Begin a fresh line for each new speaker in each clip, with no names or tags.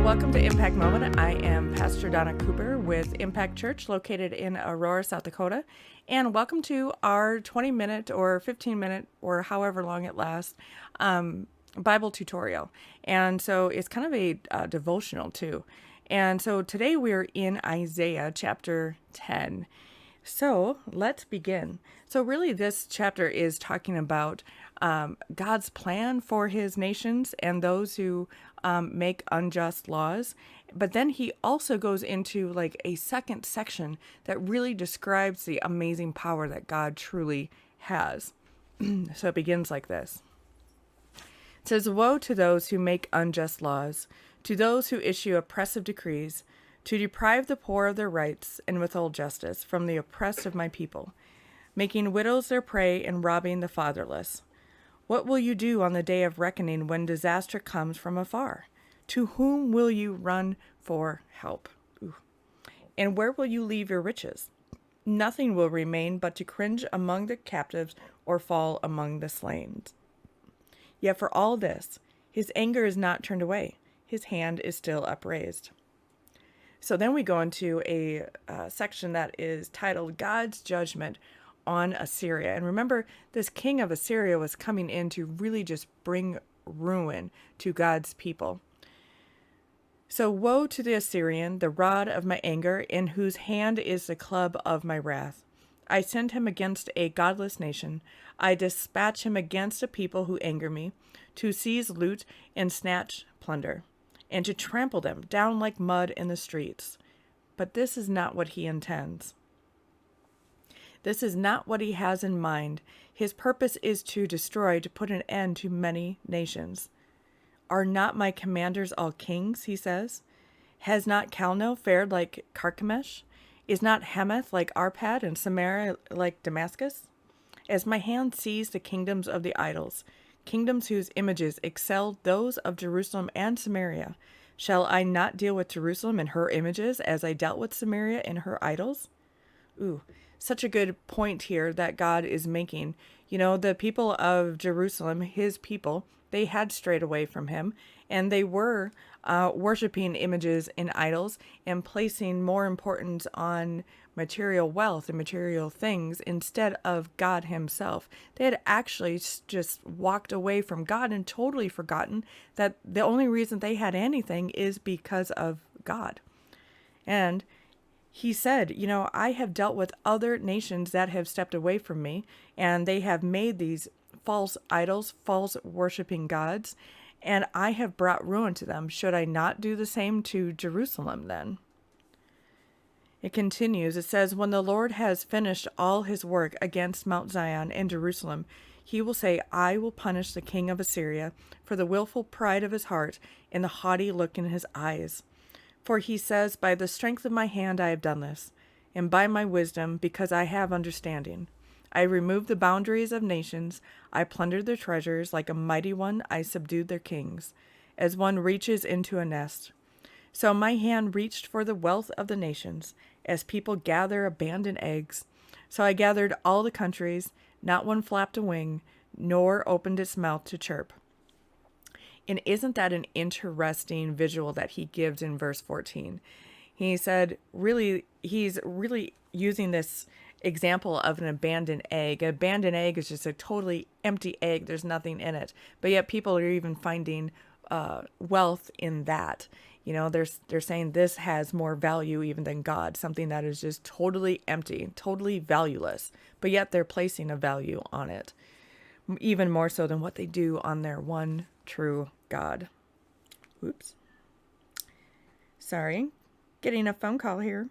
welcome to Impact Moment. I am Pastor Donna Cooper with Impact Church located in Aurora, South Dakota. And welcome to our 20-minute or 15-minute or however long it lasts Bible tutorial. And so it's kind of a devotional too. And so today we're in Isaiah chapter 10. So let's begin. So really this chapter is talking about God's plan for his nations and those who make unjust laws. But then he also goes into like a second section that really describes the amazing power that God truly has. So it begins like this. It says, "Woe to those who make unjust laws, to those who issue oppressive decrees, to deprive the poor of their rights and withhold justice from the oppressed of my people, making widows their prey and robbing the fatherless. What will you do on the day of reckoning when disaster comes from afar? To whom will you run for help? Ooh. And where will you leave your riches? Nothing will remain but to cringe among the captives or fall among the slain. Yet for all this, his anger is not turned away. His hand is still upraised." So then we go into a section that is titled God's Judgment on Assyria. And remember, this king of Assyria was coming in to really just bring ruin to God's people. So woe to the Assyrian, the rod of my anger, in whose hand is the club of my wrath. I send him against a godless nation. I dispatch him against a people who anger me, to seize loot and snatch plunder, and to trample them down like mud in the streets. But this is not what he intends. This is not what he has in mind. His purpose is to destroy, to put an end to many nations. Are not my commanders all kings, he says? Has not Calno fared like Carchemish? Is not Hamath like Arpad, and Samaria like Damascus? As my hand seized the kingdoms of the idols, kingdoms whose images excelled those of Jerusalem and Samaria, shall I not deal with Jerusalem and her images as I dealt with Samaria and her idols? Ooh, such a good point here that God is making. You know, the people of Jerusalem, his people, they had strayed away from him, and they were worshiping images and idols and placing more importance on material wealth and material things instead of God himself. They had actually just walked away from God and totally forgotten that the only reason they had anything is because of God. And he said, you know, I have dealt with other nations that have stepped away from me, and they have made these false idols, false worshiping gods, and I have brought ruin to them. Should I not do the same to Jerusalem then? It continues. It says, when the Lord has finished all his work against Mount Zion and Jerusalem, he will say, I will punish the king of Assyria for the willful pride of his heart and the haughty look in his eyes. For he says, by the strength of my hand I have done this, and by my wisdom, because I have understanding. I removed the boundaries of nations. I plundered their treasures. Like a mighty one, I subdued their kings, as one reaches into a nest. So my hand reached for the wealth of the nations, as people gather abandoned eggs. So I gathered all the countries. Not one flapped a wing, nor opened its mouth to chirp. And isn't that an interesting visual that he gives in verse 14? He said, he's really using this example of an abandoned egg. An abandoned egg is just a totally empty egg. There's nothing in it. But yet people are even finding wealth in that. You know, they're saying this has more value even than God, something that is just totally empty, totally valueless. But yet they're placing a value on it, even more so than what they do on their one true God. Oops. Sorry. Getting a phone call here.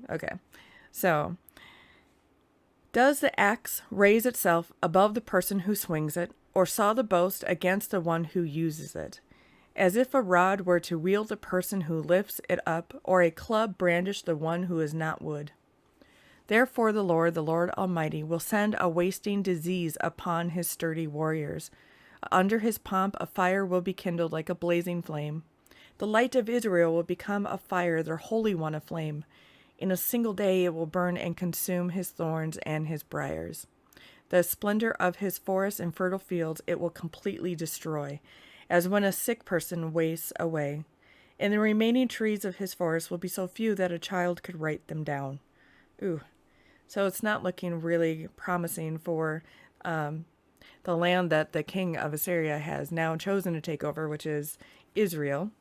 Okay. So, does the axe raise itself above the person who swings it, or saw the boast against the one who uses it? As if a rod were to wield the person who lifts it up, or a club brandish the one who is not wood. Therefore the Lord Almighty, will send a wasting disease upon his sturdy warriors. Under his pomp a fire will be kindled like a blazing flame. The light of Israel will become a fire, their Holy One a flame. In a single day it will burn and consume his thorns and his briars. The splendor of his forests and fertile fields it will completely destroy, as when a sick person wastes away. And the remaining trees of his forest will be so few that a child could write them down. Ooh. So it's not looking really promising for the land that the king of Assyria has now chosen to take over, which is Israel.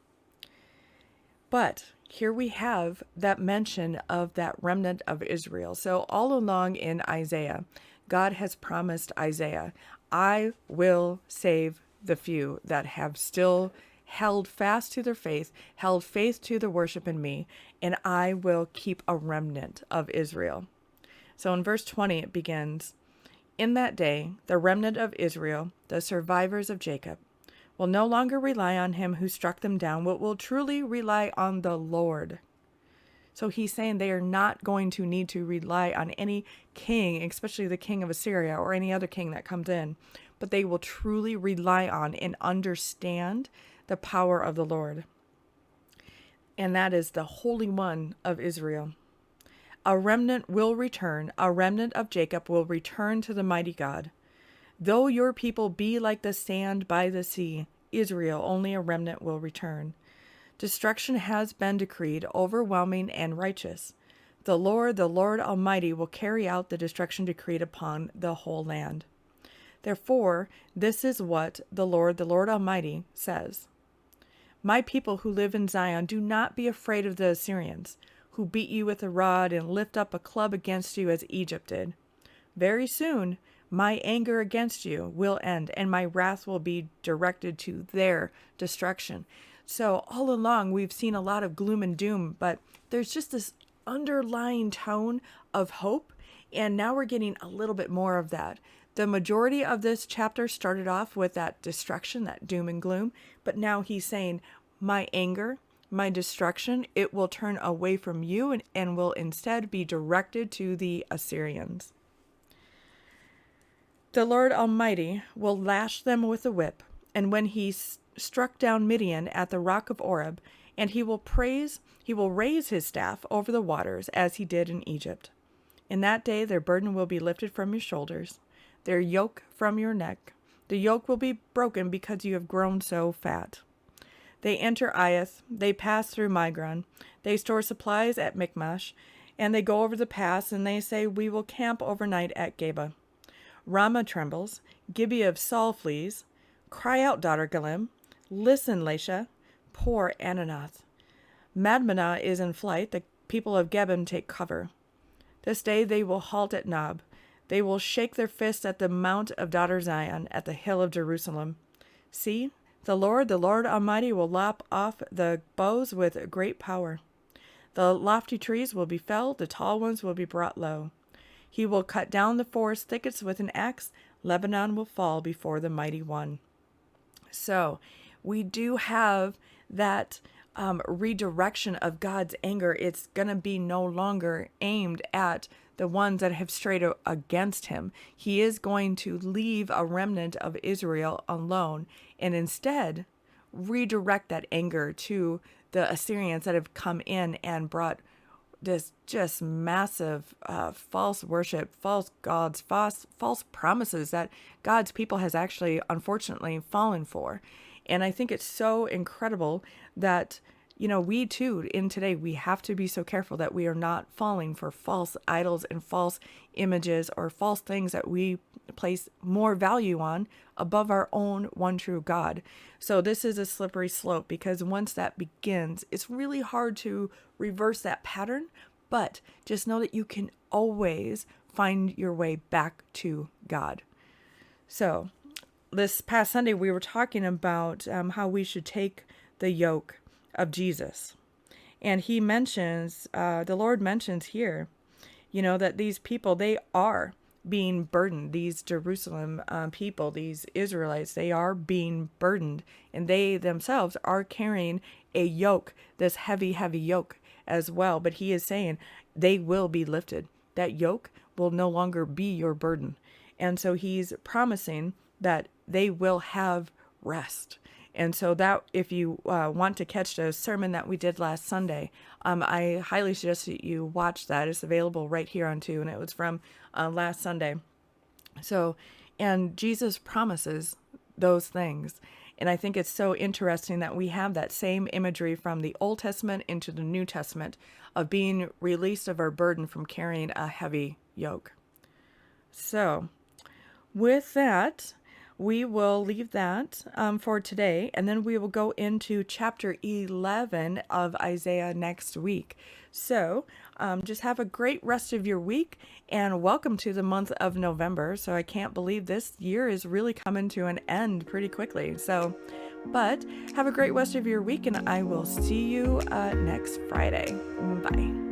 But here we have that mention of that remnant of Israel. So all along in Isaiah, God has promised Isaiah, I will save the few that have still held fast to their faith, held faith to the worship in me, and I will keep a remnant of Israel. So in verse 20, it begins, in that day, the remnant of Israel, the survivors of Jacob, will no longer rely on him who struck them down, but will truly rely on the Lord. So he's saying they are not going to need to rely on any king, especially the king of Assyria or any other king that comes in, but they will truly rely on and understand the power of the Lord. And that is the Holy One of Israel. A remnant will return, a remnant of Jacob will return to the mighty God. Though your people be like the sand by the sea, Israel, only a remnant will return. Destruction has been decreed, overwhelming and righteous. The Lord Almighty, will carry out the destruction decreed upon the whole land. Therefore, this is what the Lord Almighty says. My people who live in Zion, do not be afraid of the Assyrians, who beat you with a rod and lift up a club against you as Egypt did. Very soon, my anger against you will end, and my wrath will be directed to their destruction. So all along, we've seen a lot of gloom and doom, but there's just this underlying tone of hope, and now we're getting a little bit more of that. The majority of this chapter started off with that destruction, that doom and gloom, but now he's saying, my anger, my destruction, it will turn away from you and will instead be directed to the Assyrians. The Lord Almighty will lash them with a whip, and when he struck down Midian at the rock of Oreb, and he will raise his staff over the waters as he did in Egypt. In that day their burden will be lifted from your shoulders, their yoke from your neck. The yoke will be broken because you have grown so fat. They enter Iath, they pass through Migron, they store supplies at Michmash, and they go over the pass, and they say, we will camp overnight at Geba. Ramah trembles, Gibeah of Saul flees. Cry out, daughter Galim. Listen, Lasha. Poor Ananoth. Madmenah is in flight. The people of Gebim take cover. This day they will halt at Nob. They will shake their fists at the mount of daughter Zion, at the hill of Jerusalem. See, the Lord Almighty will lop off the boughs with great power. The lofty trees will be felled, the tall ones will be brought low. He will cut down the forest thickets with an axe. Lebanon will fall before the mighty one. So we do have that redirection of God's anger. It's going to be no longer aimed at the ones that have strayed against him. He is going to leave a remnant of Israel alone and instead redirect that anger to the Assyrians that have come in and brought this just massive false worship, false gods, false promises that God's people has actually, unfortunately, fallen for. And I think it's so incredible that, we too, in today, we have to be so careful that we are not falling for false idols and false images or false things that we place more value on above our own one true God. So this is a slippery slope, because once that begins, it's really hard to reverse that pattern, but just know that you can always find your way back to God. So this past Sunday, we were talking about how we should take the yoke of Jesus. And he mentions, the Lord mentions here, that these people, they are being burdened. These Jerusalem people, these Israelites, they are being burdened, and they themselves are carrying a yoke, this heavy, heavy yoke as well. But he is saying they will be lifted. That yoke will no longer be your burden. And so he's promising that they will have rest. And so that, if you want to catch the sermon that we did last Sunday, I highly suggest that you watch that. It's available right here on Two, and it was from last Sunday. So, and Jesus promises those things. And I think it's so interesting that we have that same imagery from the Old Testament into the New Testament of being released of our burden from carrying a heavy yoke. So, with that, we will leave that for today, and then we will go into chapter 11 of Isaiah next week. So, just have a great rest of your week, and welcome to the month of November. So, I can't believe this year is really coming to an end pretty quickly. So, but have a great rest of your week, and I will see you next Friday. Bye.